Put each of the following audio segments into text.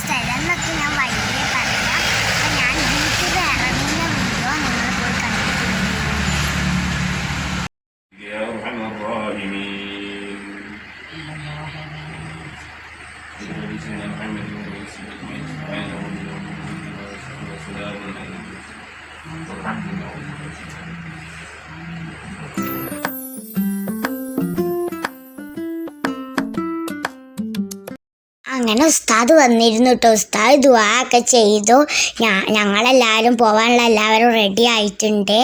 സ്ഥലം എന്നൊക്കെ ഞാൻ വഴിയെ പറയാം. അപ്പം ഞാൻ വീട്ടിൽ ഇറങ്ങുന്ന വീഡിയോ നിങ്ങൾ പോയി കണ്ടിട്ടുണ്ട്. അങ്ങനെ ഉസ്താദ് വന്നിരുന്നു കേട്ടോ. ഉസ്താദ് ദുആ ഒക്കെ ചെയ്തു. ഞങ്ങളെല്ലാവരും പോകാനുള്ള എല്ലാവരും റെഡി ആയിട്ടുണ്ട്.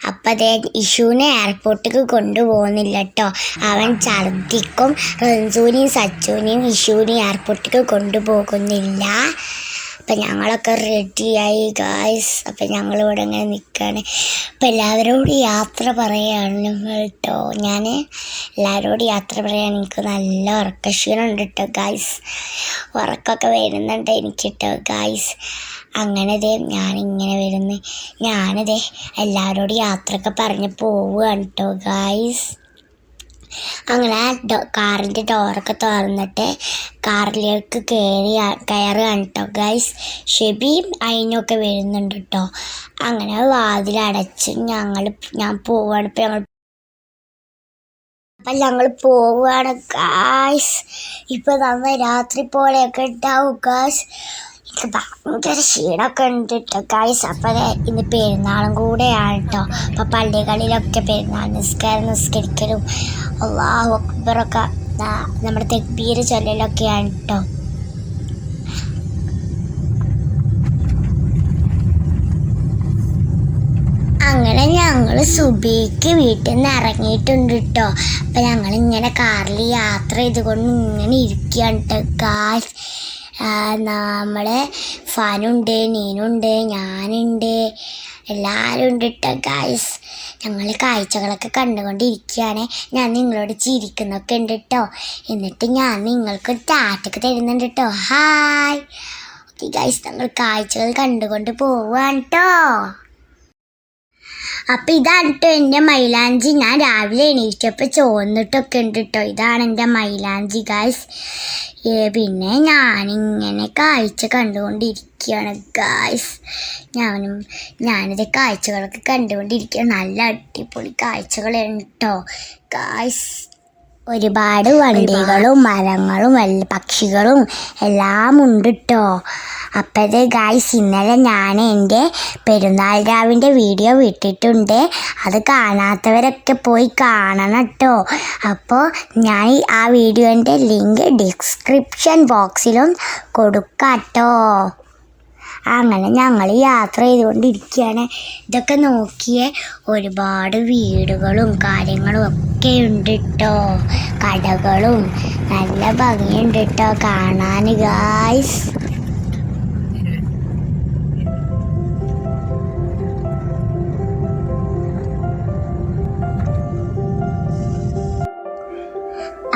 അപ്പം അതേ ഇഷുവിനെ എയർപോർട്ടിലേക്ക് കൊണ്ടുപോകുന്നില്ല കേട്ടോ. അവൻ ഛർദ്ദിക്കും. റൻസൂനെയും സച്ചുവിനെയും ഇഷുവിനെയും എയർപോർട്ടിലേക്ക് കൊണ്ടുപോകുന്നില്ല. അപ്പം ഞങ്ങളൊക്കെ റെഡിയായി ഗായ്സ്. അപ്പം ഞങ്ങളിവിടെ ഇങ്ങനെ നിൽക്കുകയാണ്. അപ്പം എല്ലാവരോടും യാത്ര പറയുകയാണ് കേട്ടോ. ഞാൻ എല്ലാവരോടും യാത്ര പറയാൻ എനിക്ക് നല്ല ഉറക്കക്ഷീണമുണ്ട് കേട്ടോ ഗായ്സ്. ഉറക്കമൊക്കെ വരുന്നുണ്ട് എനിക്ക് കേട്ടോ ഗായ്സ്. അങ്ങനെതേ ഞാനിങ്ങനെ വരുന്നു. ഞാനിതേ എല്ലാവരോടും യാത്രയൊക്കെ പറഞ്ഞ് പോവുകയാണ് കേട്ടോ ഗായ്സ്. അങ്ങനെ കാറിൻ്റെ ഡോറൊക്കെ തുറന്നിട്ട് കാറിലേക്ക് കയറുകയാണ് കേട്ടോ ഗൈസ്. ഷെബിയും അതിനൊക്കെ വരുന്നുണ്ട് കേട്ടോ. അങ്ങനെ വാതിലടച്ച് ഞാൻ പോവുകയാണ്. അപ്പം ഞങ്ങൾ പോവുകയാണ് ഗായ്സ്. ഇപ്പം നന്നായി രാത്രി പോലെയൊക്കെ ഉണ്ടാവും ഗായ്സ്. എനിക്ക് ഭയങ്കര ക്ഷീണമൊക്കെ ഉണ്ട് കേട്ടോ ഗായ്സ്. അപ്പം ഇന്ന് പെരുന്നാളും കൂടെയാണ് കേട്ടോ. അപ്പം പള്ളികളിലൊക്കെ പെരുന്നാൾ നിസ്കരിക്കലും അല്ലാഹു അക്ബറൊക്കെ നമ്മുടെ തക്ബീർ ചൊല്ലലൊക്കെയാണ് കേട്ടോ. അങ്ങനെ ഞങ്ങൾ സുബഹിക്ക് വീട്ടിൽ നിന്ന് ഇറങ്ങിയിട്ടുണ്ട് കേട്ടോ. അപ്പം ഞങ്ങളിങ്ങനെ കാറിൽ യാത്ര ചെയ്തുകൊണ്ട് ഇങ്ങനെ ഇരിക്കുകയാണ് കേട്ടോ ഗായ്സ്. നമ്മളെ ഫാനുണ്ട്, നീനുണ്ട്, ഞാനുണ്ട്, എല്ലാവരും ഉണ്ട് കേട്ടോ ഗായ്സ്. ഞങ്ങൾ കാഴ്ചകളൊക്കെ കണ്ടുകൊണ്ടിരിക്കുകയാണ്. ഞാൻ നിങ്ങളോട് ചിരിക്കുന്നൊക്കെ ഉണ്ട് കേട്ടോ. എന്നിട്ട് ഞാൻ നിങ്ങൾക്കൊരു ടാറ്റൊക്കെ തരുന്നുണ്ട് കേട്ടോ. ഹായ്. ഓക്കെ ഗായ്സ്, ഞങ്ങൾ കാഴ്ചകൾ കണ്ടുകൊണ്ട് പോവുകയാണ് കേട്ടോ. അപ്പം ഇതാണ് കേട്ടോ എൻ്റെ മൈലാഞ്ചി. ഞാൻ രാവിലെ എണീറ്റപ്പോൾ ചോന്നിട്ടൊക്കെ ഉണ്ട് കേട്ടോ. ഇതാണ് എൻ്റെ മൈലാഞ്ചി ഗായ്സ്. പിന്നെ ഞാനിങ്ങനെ കാഴ്ച കണ്ടുകൊണ്ടിരിക്കുകയാണ് ഗായ്സ്. ഞാനിത് കാഴ്ചകളൊക്കെ കണ്ടുകൊണ്ടിരിക്കുക. നല്ല അടിപൊളി കാഴ്ചകളാണ് കേട്ടോ ഗായ്സ്. ഒരുപാട് വണ്ടികളും മരങ്ങളും പക്ഷികളും എല്ലാം ഉണ്ട് കേട്ടോ. അപ്പോഴത്തെ ഗായ്സ്, ഇന്നലെ ഞാൻ എൻ്റെ പെരുന്നാൾ രാവിൻ്റെ വീഡിയോ വിട്ടിട്ടുണ്ട്. അത് കാണാത്തവരൊക്കെ പോയി കാണണം കേട്ടോ. അപ്പോൾ ഞാൻ ആ വീഡിയോൻ്റെ ലിങ്ക് ഡിസ്ക്രിപ്ഷൻ ബോക്സിലും കൊടുക്കാം കേട്ടോ. അങ്ങനെ ഞങ്ങൾ യാത്ര ചെയ്തുകൊണ്ടിരിക്കുകയാണ്. ഇതൊക്കെ നോക്കിയേ, ഒരുപാട് വീടുകളും കാര്യങ്ങളും ഒക്കെ ഉണ്ട് കേട്ടോ. കടകളും നല്ല ഭംഗിയുണ്ട് കേട്ടോ കാണാൻ ഗായ്സ്.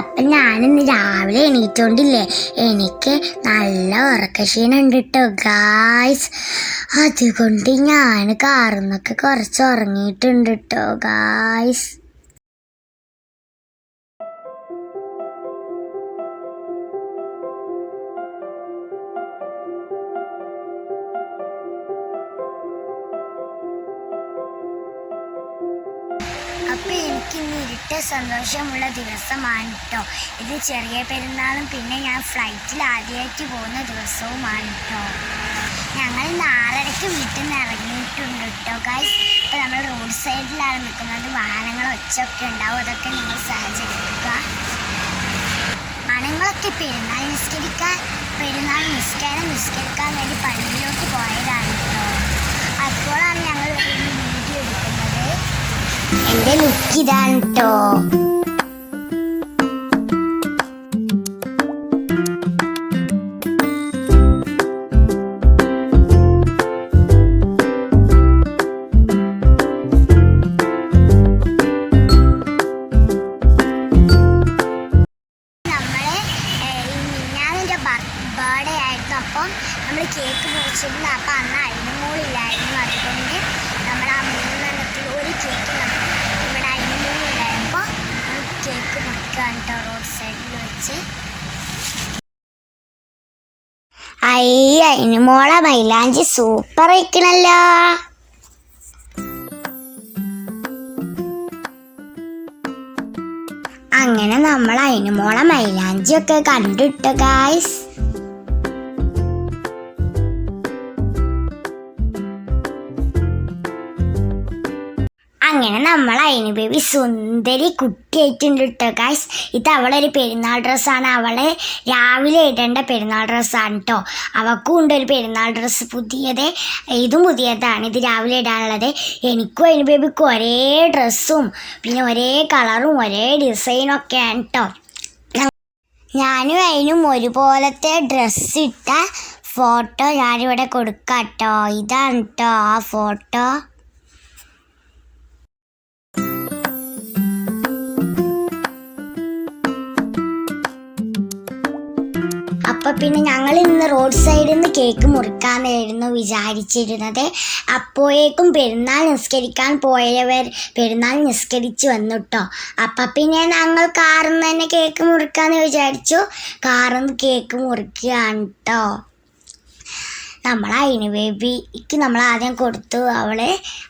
അപ്പം ഞാനിന്ന് രാവിലെ എണീറ്റോണ്ടില്ലേ, എനിക്ക് നല്ല ഉറക്കക്ഷീണുണ്ട് കേട്ടോ ഗായ്സ്. അതുകൊണ്ട് ഞാൻ കാറിന്നൊക്കെ കുറച്ച് ഉറങ്ങിയിട്ടുണ്ട് കേട്ടോ ഗായ്സ്. അപ്പം എനിക്കിന്ന് ഇരുട്ട സന്തോഷമുള്ള ദിവസമാണ് കേട്ടോ. ഇത് ചെറിയ പെരുന്നാളും പിന്നെ ഞാൻ ഫ്ലൈറ്റിൽ ആദ്യമായിട്ട് പോകുന്ന ദിവസവുമാണ് കേട്ടോ. ഞങ്ങൾ 6:30 വീട്ടിൽ നിന്ന് ഇറങ്ങിയിട്ടുണ്ട് കേട്ടോ ഗായ്സ്. ഇപ്പം നമ്മൾ റോഡ് സൈഡിലാണ് നിൽക്കുന്നത്. വാഹനങ്ങൾ ഒച്ചയൊക്കെ ഉണ്ടാവും. അതൊക്കെ നിങ്ങൾ സഹകരിക്കുക. ആണുങ്ങളൊക്കെ പെരുന്നാൾ നിസ്കരിക്കാൻ വേണ്ടി പള്ളിയിലോട്ട് പോയതാണ് കേട്ടോ. അപ്പോഴാണ് ഞങ്ങൾ വീഡിയോ എടുക്കുന്നത്. എൻ്റെ ലുക്ക് ഇതാണ് കേട്ടോ. ബർത്ത്ഡേ ആയിരുന്നു. അപ്പം നമ്മൾ കേക്ക് മുറിച്ചിരുന്നു. അപ്പം അന്ന് അയിനുമൂളില്ലായിരുന്നു. അതുകൊണ്ട് നമ്മൾ ആ 3 ഒരു കേക്ക് ഇവിടെ അയിനുമൂളില്ലായപ്പോൾ കേക്ക് മുറിക്കുകയാണ് കേട്ടോ റോഡ് സൈഡിൽ വെച്ച്. അതിന് മോളെ മൈലാഞ്ചി സൂപ്പർ ആയിക്കണല്ലോ. അങ്ങനെ നമ്മൾ അതിന് മോളെ മൈലാഞ്ചി ഒക്കെ കണ്ടിട്ടോ ഗായ്സ്. അങ്ങനെ നമ്മൾ അതിന് ബേബി സുന്ദരി കുട്ടിയായിട്ടുണ്ട് കേട്ടോ ഗായ്സ്. ഇത് അവളൊരു പെരുന്നാൾ ഡ്രസ്സാണ്. അവളെ രാവിലെ ഇടേണ്ട പെരുന്നാൾ ഡ്രസ്സാണ് കേട്ടോ. അവൾക്കും ഉണ്ട് ഒരു പെരുന്നാൾ ഡ്രസ്സ് പുതിയത്. ഇതും പുതിയതാണ്, ഇത് രാവിലെ ഇടാനുള്ളത്. എനിക്കും അതിന് ബേബിക്കും ഒരേ ഡ്രസ്സും പിന്നെ ഒരേ കളറും ഒരേ ഡിസൈനും ഒക്കെയാണ് കേട്ടോ. ഞാനും അതിനും ഒരുപോലത്തെ ഡ്രസ്സ് ഇട്ട ഫോട്ടോ ഞാനിവിടെ കൊടുക്കാം കേട്ടോ. ഇതാണ് കേട്ടോ ആ ഫോട്ടോ. അപ്പോൾ പിന്നെ ഞങ്ങൾ ഇന്ന് റോഡ് സൈഡിൽ നിന്ന് കേക്ക് മുറിക്കാമെന്നായിരുന്നു വിചാരിച്ചിരുന്നത്. അപ്പോഴേക്കും പെരുന്നാൾ നിസ്കരിക്കാൻ പോയവർ പെരുന്നാൾ നിസ്കരിച്ച് വന്നു കേട്ടോ. അപ്പം പിന്നെ ഞങ്ങൾ കാറിൽ നിന്ന് തന്നെ കേക്ക് മുറിക്കാമെന്ന് വിചാരിച്ചു. കാറിൽ നിന്ന് കേക്ക് മുറിക്കുകയാണ് കേട്ടോ. നമ്മൾ അതിന് ബേബിക്ക് നമ്മൾ ആദ്യം കൊടുത്തു.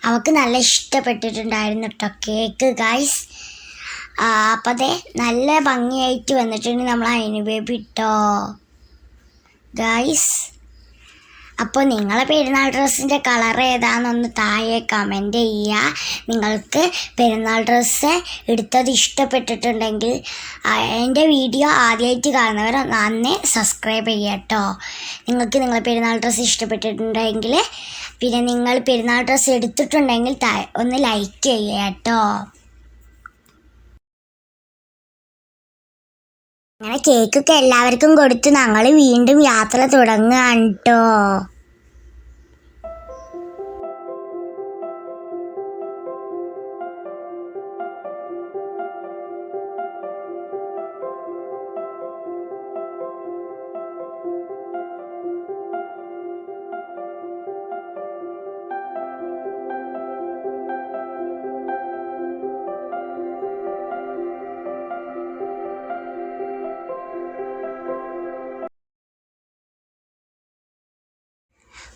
അവൾക്ക് നല്ല ഇഷ്ടപ്പെട്ടിട്ടുണ്ടായിരുന്നു കേട്ടോ കേക്ക് ഗായ്സ്. അപ്പം അതെ നല്ല ഭംഗിയായിട്ട് വന്നിട്ടുണ്ട് നമ്മൾ അതിന് ബേബി ഇട്ടോ ഗായ്സ്. അപ്പോൾ നിങ്ങളെ പെരുന്നാൾ ഡ്രസ്സിൻ്റെ കളർ ഏതാണെന്നൊന്ന് താഴെ കമൻറ്റ് ചെയ്യുക. നിങ്ങൾക്ക് പെരുന്നാൾ ഡ്രസ്സ് എടുത്തത് ഇഷ്ടപ്പെട്ടിട്ടുണ്ടെങ്കിൽ എൻ്റെ വീഡിയോ ആദ്യമായിട്ട് കാണുന്നവർ നന്നെ സബ്സ്ക്രൈബ് ചെയ്യുക കേട്ടോ. നിങ്ങൾക്ക് നിങ്ങളെ പെരുന്നാൾ ഡ്രസ്സ് ഇഷ്ടപ്പെട്ടിട്ടുണ്ടെങ്കിൽ പിന്നെ നിങ്ങൾ പെരുന്നാൾ ഡ്രസ്സ് എടുത്തിട്ടുണ്ടെങ്കിൽ ഒന്ന് ലൈക്ക് ചെയ്യുക കേട്ടോ. അങ്ങനെ കേക്കൊക്കെ എല്ലാവർക്കും കൊടുത്ത് ഞങ്ങൾ വീണ്ടും യാത്ര തുടങ്ങുകയാണ് കേട്ടോ.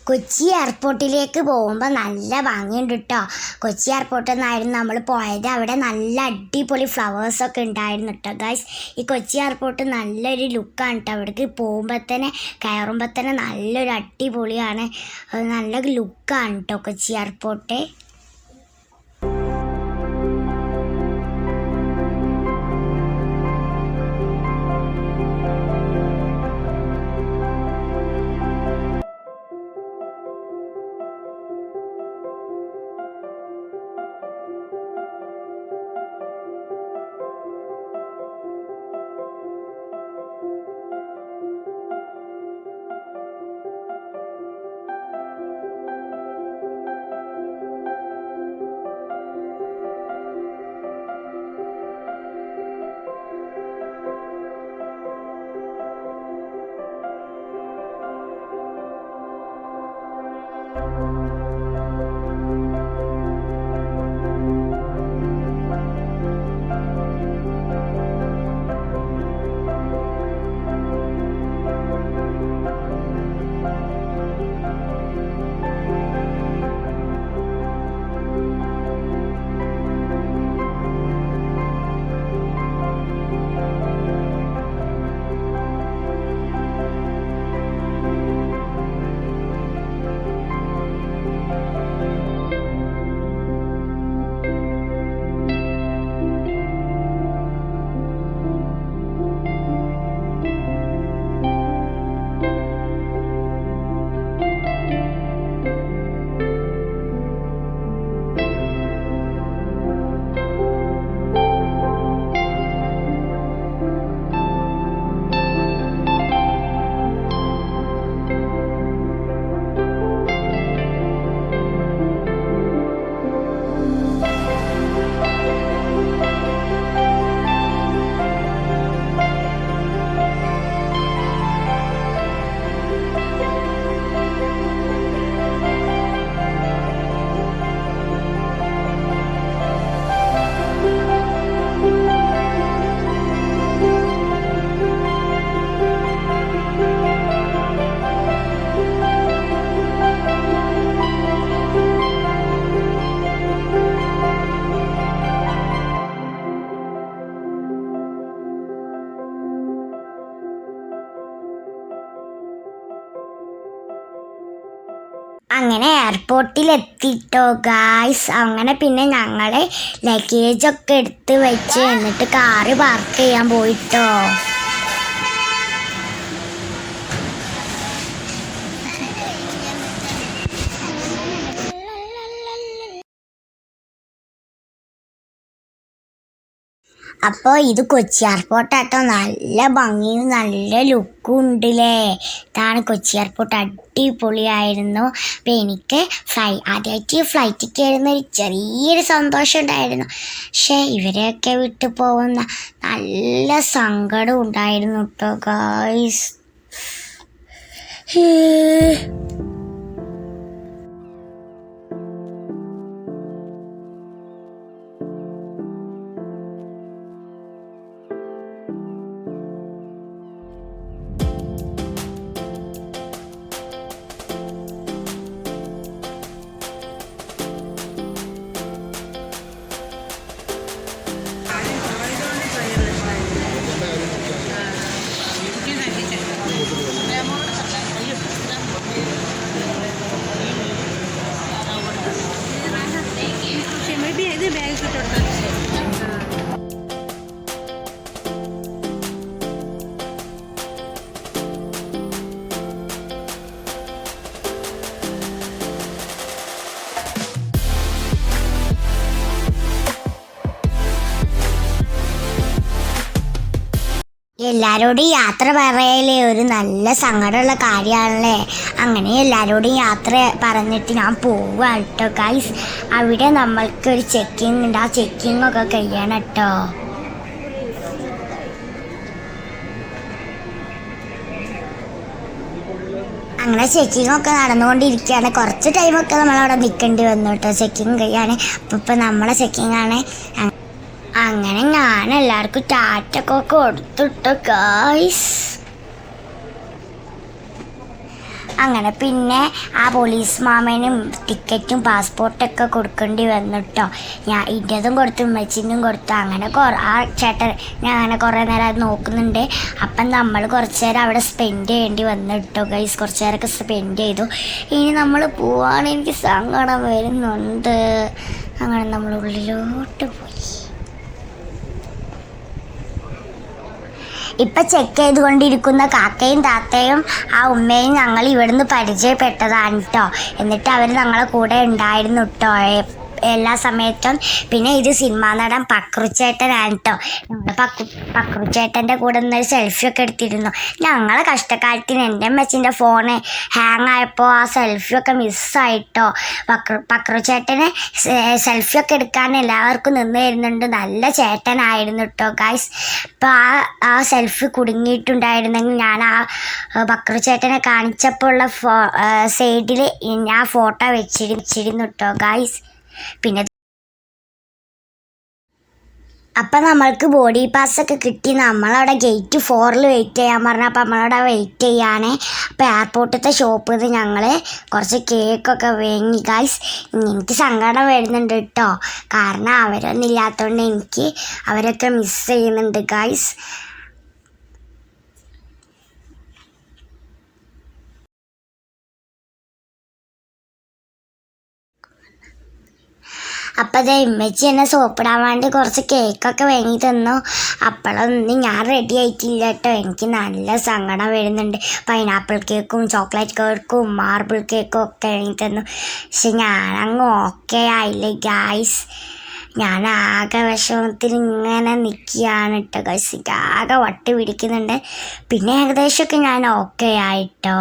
കൊച്ചി എയർപോർട്ടിലേക്ക് പോകുമ്പോൾ നല്ല ഭംഗിയുണ്ട് കേട്ടോ. കൊച്ചി എയർപോർട്ടിൽ നിന്നായിരുന്നു നമ്മൾ പോയത്. അവിടെ നല്ല അടിപൊളി ഫ്ലവേഴ്സൊക്കെ ഉണ്ടായിരുന്നു കേട്ടോ ഗൈസ്. ഈ കൊച്ചി എയർപോർട്ട് നല്ലൊരു ലുക്കാണ് കേട്ടോ. അവിടേക്ക് പോകുമ്പോൾ തന്നെ കയറുമ്പോൾ തന്നെ നല്ലൊരു അടിപൊളിയാണ്, നല്ല ലുക്കാണ് കേട്ടോ കൊച്ചി എയർപോർട്ട്. അങ്ങനെ എയർപോർട്ടിൽ എത്തിട്ടോ ഗായ്സ്. അങ്ങനെ പിന്നെ ഞങ്ങൾ ലഗേജൊക്കെ എടുത്ത് വെച്ച് എന്നിട്ട് കാറ് പാർക്ക് ചെയ്യാൻ പോയിട്ടോ. അപ്പോൾ ഇത് കൊച്ചി എയർപോർട്ടാട്ടോ. നല്ല ഭംഗിയും നല്ല ലുക്കും ഉണ്ടല്ലേ. ഇതാണ് കൊച്ചി എയർപോർട്ട്. അടിപൊളിയായിരുന്നു. അപ്പോൾ എനിക്ക് ആദ്യമായിട്ട് ഫ്ലൈറ്റിൽ കയറുന്നൊരു ചെറിയൊരു സന്തോഷം ഉണ്ടായിരുന്നു. പക്ഷേ ഇവരെയൊക്കെ വിട്ടു പോകുന്ന നല്ല സങ്കടം ഉണ്ടായിരുന്നു കേട്ടോ ഗായ്സ്. എല്ലാവരോടും യാത്ര പറയലേ ഒരു നല്ല സങ്കടമുള്ള കാര്യമാണല്ലേ. അങ്ങനെ എല്ലാവരോടും യാത്ര പറഞ്ഞിട്ട് ഞാൻ പോവുക കേട്ടോ ഗൈസ്. അവിടെ നമ്മൾക്കൊരു ചെക്കിങ് ഉണ്ട്. ആ ചെക്കിങ്ങൊക്കെ കഴിയണം കേട്ടോ. അങ്ങനെ ചെക്കിങ്ങൊക്കെ നടന്നുകൊണ്ടിരിക്കുകയാണ്. കുറച്ച് ടൈമൊക്കെ നമ്മളവിടെ നിൽക്കേണ്ടി വന്നു കേട്ടോ ചെക്കിങ് കഴിയാണ്. ഇപ്പം നമ്മളെ ചെക്കിങ്ങാണ്. അങ്ങനെ ഞാൻ എല്ലാവർക്കും ടാറ്റൊക്കെ കൊടുത്തിട്ടോ ഗായ്സ്. അങ്ങനെ പിന്നെ ആ പോലീസ് മാമനും ടിക്കറ്റും പാസ്പോർട്ടൊക്കെ കൊടുക്കേണ്ടി വന്നിട്ടോ. ഞാൻ ഇൻ്റെതും കൊടുത്തു ഉമ്മച്ചിനും കൊടുത്തു. അങ്ങനെ ആ ചേട്ടൻ ഞാൻ അങ്ങനെ കുറേ നേരം അത് നോക്കുന്നുണ്ട്. അപ്പം നമ്മൾ കുറച്ച് നേരം അവിടെ സ്പെൻഡ് ചെയ്യേണ്ടി വന്നിട്ടോ ഗൈസ്. കുറച്ച് നേരമൊക്കെ സ്പെൻഡ് ചെയ്തു. ഇനി നമ്മൾ പോവാണ്. എനിക്ക് സങ്കടം വരുന്നുണ്ട്. അങ്ങനെ നമ്മൾ ഉള്ളിലോട്ട് പോയി. ഇപ്പം ചെക്ക് ചെയ്തുകൊണ്ടിരിക്കുന്ന കാക്കയും താത്തയും ആ ഉമ്മയും ഞങ്ങൾ ഇവിടുന്ന് പരിചയപ്പെട്ടതാണ് കേട്ടോ. എന്നിട്ട് അവർ ഞങ്ങളെ കൂടെ ഉണ്ടായിരുന്നു കേട്ടോ എല്ലാ സമയത്തും. പിന്നെ ഇത് സിനിമാ നടൻ പക്രുച്ചേട്ടനാണ് കേട്ടോ. ഞങ്ങൾ പക്രുച്ചേട്ടൻ്റെ കൂടെ നിന്നൊരു സെൽഫിയൊക്കെ എടുത്തിരുന്നു. ഞങ്ങളെ കഷ്ടക്കാലത്തിന് എൻ്റെ അമ്മച്ചിൻ്റെ ഫോണ് ഹാങ് ആയപ്പോൾ ആ സെൽഫിയൊക്കെ മിസ്സായിട്ടോ. പക്രുച്ചേട്ടന് സെൽഫിയൊക്കെ എടുക്കാൻ എല്ലാവർക്കും നിന്ന് തരുന്നുണ്ട്. നല്ല ചേട്ടനായിരുന്നു കേട്ടോ ഗൈസ്. അപ്പോൾ ആ സെൽഫി കുടുങ്ങിയിട്ടുണ്ടായിരുന്നെങ്കിൽ ഞാൻ ആ പക്രുച്ചേട്ടനെ കാണിച്ചപ്പോൾ ഉള്ള സൈഡിൽ ഞാൻ ഫോട്ടോ വെച്ചിരുന്നു കേട്ടോ ഗൈസ്. പിന്നെ അപ്പം നമ്മൾക്ക് ബോഡി പാസ്സൊക്കെ കിട്ടി. നമ്മളവിടെ ഗേറ്റ് 4 വെയിറ്റ് ചെയ്യാൻ പറഞ്ഞു. അപ്പം നമ്മളവിടെ വെയിറ്റ് ചെയ്യാനേ. അപ്പോൾ എയർപോർട്ടിലത്തെ ഷോപ്പിൽ നിന്ന് ഞങ്ങൾ കുറച്ച് കേക്കൊക്കെ വാങ്ങി ഗൈസ്. എനിക്ക് സങ്കടം വരുന്നുണ്ട് കേട്ടോ. കാരണം അവരൊന്നും ഇല്ലാത്തതുകൊണ്ട് എനിക്ക് അവരൊക്കെ മിസ് ചെയ്യുന്നുണ്ട് ഗൈസ്. അപ്പം അതേ ഉമ്മച്ചി എന്നെ സോപ്പിടാൻ വേണ്ടി കുറച്ച് കേക്കൊക്കെ വാങ്ങി തന്നു. അപ്പോഴൊന്നും ഞാൻ റെഡി ആയിട്ടില്ല കേട്ടോ. എനിക്ക് നല്ല സങ്കടം വരുന്നുണ്ട്. പൈനാപ്പിൾ കേക്കും ചോക്ലേറ്റ് കേക്കും മാർബിൾ കേക്കും ഒക്കെ വാങ്ങി തന്നു. പക്ഷെ ഞാനങ്ങ് ഓക്കെ ആയില്ലേ ഗായ്സ്. ഞാൻ ആകെ വിഷമത്തിൽ ഇങ്ങനെ നിൽക്കുകയാണ് കേട്ടോ ഗൈസ്. എനിക്ക് ആകെ വട്ട് പിടിക്കുന്നുണ്ട്. പിന്നെ ഏകദേശമൊക്കെ ഞാൻ ഓക്കെ ആയിട്ടോ.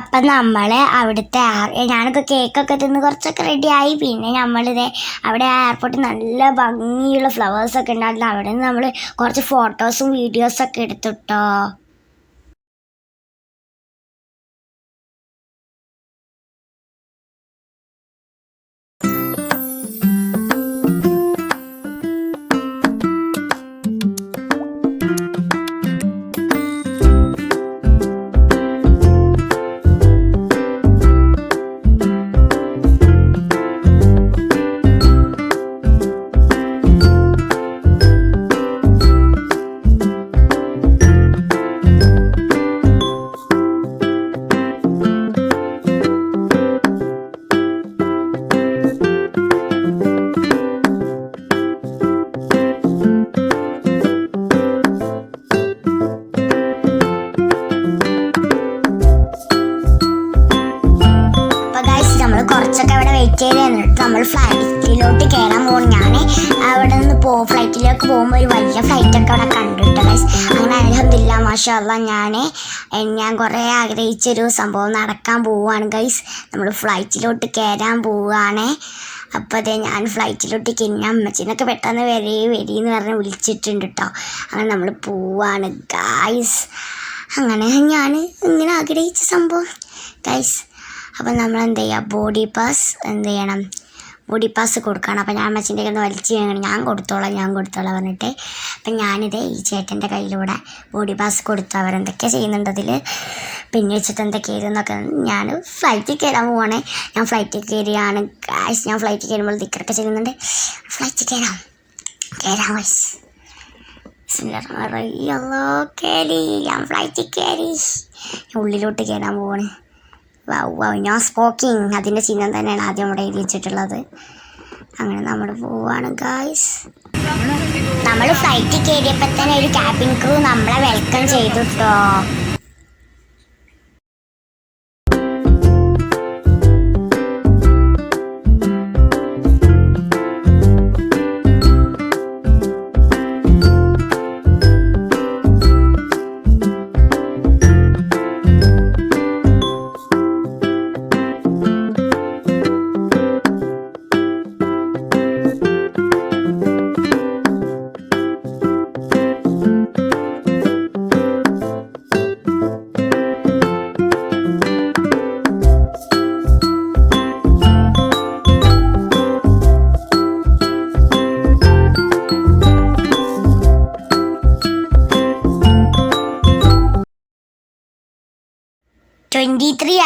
അപ്പം നമ്മൾ അവിടുത്തെ ഞാനൊക്കെ കേക്കൊക്കെ തിന്ന് കുറച്ചൊക്കെ റെഡിയായി. പിന്നെ നമ്മളിത് അവിടെ എയർപോർട്ടിൽ നല്ല ഭംഗിയുള്ള ഫ്ലവേഴ്സൊക്കെ ഉണ്ടായിരുന്നു. അവിടെ നിന്ന് നമ്മൾ കുറച്ച് ഫോട്ടോസും വീഡിയോസൊക്കെ എടുത്തിട്ടോ. കുറച്ചൊക്കെ അവിടെ വെയിറ്റ് ചെയ്ത് നിന്നിട്ട് നമ്മൾ ഫ്ലൈറ്റിലോട്ട് കയറാൻ പോകും. ഞാൻ അവിടെ നിന്ന് ഫ്ലൈറ്റിലേക്ക് പോകുമ്പോൾ ഒരു വലിയ ഫ്ലൈറ്റൊക്കെ അവിടെ കണ്ടിട്ട് ഗൈസ്. അങ്ങനെ അൽഹംദുലില്ലാ മാഷാ അല്ലാഹ് ഞാൻ കുറേ ആഗ്രഹിച്ചൊരു സംഭവം നടക്കാൻ പോവുകയാണ് ഗൈസ്. നമ്മൾ ഫ്ലൈറ്റിലോട്ട് കയറാൻ പോവുകയാണ്. അപ്പോൾ അതെ ഞാൻ ഫ്ലൈറ്റിലോട്ട് കയറി. അമ്മച്ചിനൊക്കെ പെട്ടെന്ന് വരീന്ന് പറഞ്ഞ് വിളിച്ചിട്ടുണ്ട് കേട്ടോ. അങ്ങനെ നമ്മൾ പോവാണ് ഗൈസ്. അങ്ങനെ ഞാൻ ഇങ്ങനെ ആഗ്രഹിച്ച സംഭവം ഗൈസ്. അപ്പം നമ്മൾ എന്ത് ചെയ്യുക, ബോഡി പാസ് കൊടുക്കണം. അപ്പം ഞാൻ അമ്മച്ചിൻ്റെ കയ്യിൽ നിന്ന് വലിച്ച് വേണം ഞാൻ കൊടുത്തോളാം പറഞ്ഞിട്ട്. അപ്പം ഞാനിത് ഈ ചേട്ടൻ്റെ കയ്യിലൂടെ ബോഡി പാസ് കൊടുത്തു. അവരെന്തൊക്കെയാണ് ചെയ്യുന്നുണ്ട് അതിൽ പിന്നെ വെച്ചിട്ട് എന്തൊക്കെയായിരുന്നൊക്കെ. ഞാൻ ഫ്ലൈറ്റിൽ കയറാൻ പോവാണ്. ഞാൻ ഫ്ലൈറ്റിൽ കയറിയാണ് ഗൈസ്. ഞാൻ ഫ്ലൈറ്റിൽ കയറുമ്പോൾ ദിക്കറൊക്കെ ചെയ്യുന്നുണ്ട്. ഫ്ലൈറ്റിൽ കയറാം ഗൈസ്. ഞാൻ ഫ്ലൈറ്റിൽ കയറി. ഉള്ളിലോട്ട് കയറാൻ പോവാണ്. ഞാൻ സ്പോക്കിങ് അതിൻ്റെ ചിഹ്നം തന്നെയാണ് ആദ്യം അവിടെ എഴുതി വെച്ചിട്ടുള്ളത്. അങ്ങനെ നമ്മൾ പോവാണ് ഗായ്സ്. നമ്മൾ ഫ്ലൈറ്റിൽ കയറിയപ്പോൾ തന്നെ ഒരു ക്യാബിൻ ക്രൂ നമ്മളെ വെൽക്കം ചെയ്തു കേട്ടോ.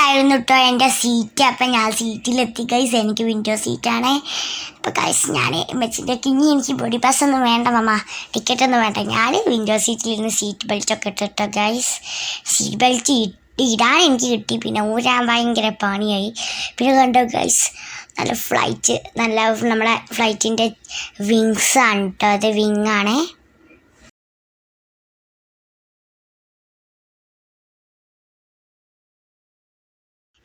ആയിരുന്നു കേട്ടോ എൻ്റെ സീറ്റ്. അപ്പം ഞാൻ സീറ്റിലെത്തി ഗൈസ്. എനിക്ക് വിൻഡോ സീറ്റാണ്. അപ്പോൾ ഗൈസ് ഞാൻ മെച്ചിൻ്റെ ഇനി എനിക്ക് ബോഡി പാസ് ഒന്നും വേണ്ട മമ്മ, ടിക്കറ്റൊന്നും വേണ്ട. ഞാൻ വിൻഡോ സീറ്റിലിരുന്ന് സീറ്റ് ബെൽറ്റൊക്കെ ഇട്ടിട്ടോ ഗൈസ്. സീറ്റ് ബെൽറ്റ് ഇടാൻ എനിക്ക് കിട്ടി. പിന്നെ ഊരാൻ ഭയങ്കര പണിയായി. പിന്നെ കണ്ടോ ഗൈസ് നല്ല ഫ്ലൈറ്റ്, നമ്മളെ ഫ്ലൈറ്റിൻ്റെ വിങ്സാണ് കേട്ടോ. അത് വിങ്ങാണേ.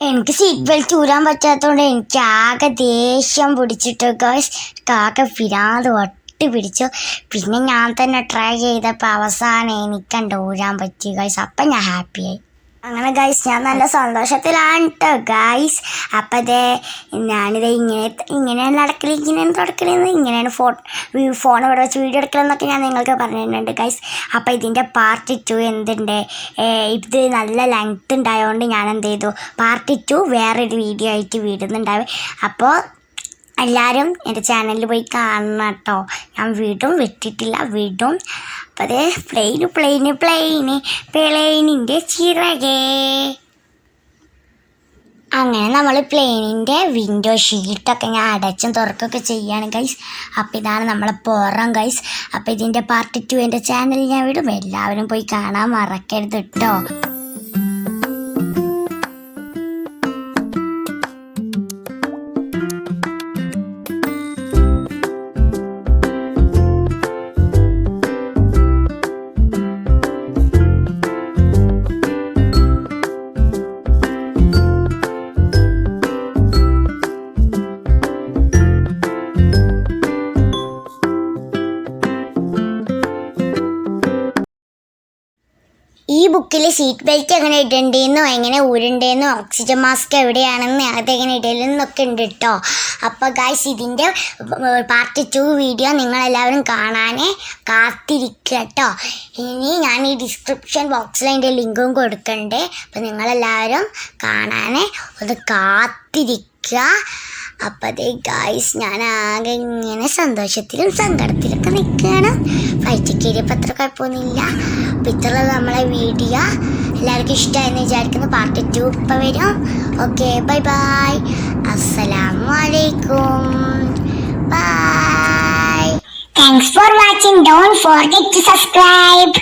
എനിക്ക് സീറ്റ് ബെൽറ്റ് ഊരാൻ പറ്റാത്തതുകൊണ്ട് എനിക്ക് ആകെ ദേഷ്യം പിടിച്ചിട്ട് ഗൈസ്. ആകെ പിരാന്ത് വട്ടി പിടിച്ചു. പിന്നെ ഞാൻ തന്നെ ട്രൈ ചെയ്തപ്പോൾ അവസാനം എനിക്കണ്ട് ഊരാൻ പറ്റി ഗൈസ്. അപ്പം ഞാൻ ഹാപ്പിയായി. അങ്ങനെ ഗൈസ് ഞാൻ നല്ല സന്തോഷത്തിലാണ് കേട്ടോ ഗൈസ്. അപ്പം അതേ ഞാനിത് ഇങ്ങനെയാണ് നടക്കൽ, ഇങ്ങനെയാണ് തുടക്കലെന്ന്, ഇങ്ങനെയാണ് ഫോൺ ഇവിടെ വെച്ച് വീഡിയോ എടുക്കലെന്നൊക്കെ ഞാൻ നിങ്ങൾക്ക് പറഞ്ഞിട്ടുണ്ട് ഗൈസ്. അപ്പം ഇതിൻ്റെ പാർട്ട് 2 എന്തുണ്ട്, ഇത് നല്ല ലെങ്ത് ഉണ്ടായതുകൊണ്ട് ഞാൻ എന്ത് ചെയ്തു, പാർട്ട് 2 വേറൊരു വീഡിയോ ആയിട്ട് വിടുന്നുണ്ടാവും. അപ്പോൾ എല്ലാവരും എൻ്റെ ചാനലിൽ പോയി കാണണം കേട്ടോ. ഞാൻ വിടും. അപ്പം അതേ പ്ലെയിനിൻ്റെ ചിറകേ. അങ്ങനെ നമ്മൾ പ്ലെയിനിൻ്റെ വിൻഡോ ഷീറ്റൊക്കെ ഞാൻ അടച്ചും തുറക്കൊക്കെ ചെയ്യാണ് ഗൈസ്. അപ്പോൾ ഇതാണ് നമ്മളെ പുറം ഗൈസ്. അപ്പോൾ ഇതിൻ്റെ പാർട്ട് 2 എൻ്റെ ചാനലിൽ ഞാൻ വിടും. എല്ലാവരും പോയി കാണാൻ മറക്കരുത് കേട്ടോ. ഈ ബുക്കിൽ സീറ്റ് ബെൽറ്റ് എങ്ങനെ ഇടണ്ടേന്നോ എങ്ങനെ ഊരണ്ടേന്നോ ഓക്സിജൻ മാസ്ക് എവിടെയാണെന്ന് അതെങ്ങനെ ഇടലെന്നൊക്കെ ഉണ്ട് കേട്ടോ. അപ്പോൾ ഗൈസ് ഇതിൻ്റെ പാർട്ട് 2 വീഡിയോ നിങ്ങളെല്ലാവരും കാണാനേ കാത്തിരിക്കുക കേട്ടോ. ഇനി ഞാൻ ഈ ഡിസ്ക്രിപ്ഷൻ ബോക്സിൽ അതിൻ്റെ ലിങ്കും കൊടുക്കണ്ടേ. അപ്പോൾ നിങ്ങളെല്ലാവരും കാണാനേ ഒന്ന് കാത്തിരിക്കുക. അപ്പം അതേ ഗൈസ് ഞാൻ ആകെ ഇങ്ങനെ സന്തോഷത്തിലും സങ്കടത്തിലൊക്കെ നിൽക്കുകയാണ്. ഫ്ലൈറ്റ് കയറിയപ്പോൾ അത്ര കുഴപ്പമൊന്നുമില്ല. അപ്പോൾ ഇത്രയുള്ള നമ്മളെ വീഡിയോ എല്ലാവർക്കും ഇഷ്ടമായെന്ന് വിചാരിക്കുന്നു. പാർട്ട് 2 ഇപ്പം വരും. ഓക്കെ, ബൈ ബൈ, അസ്സലാമു അലൈക്കും, by. Thanks for watching. Don't forget to subscribe.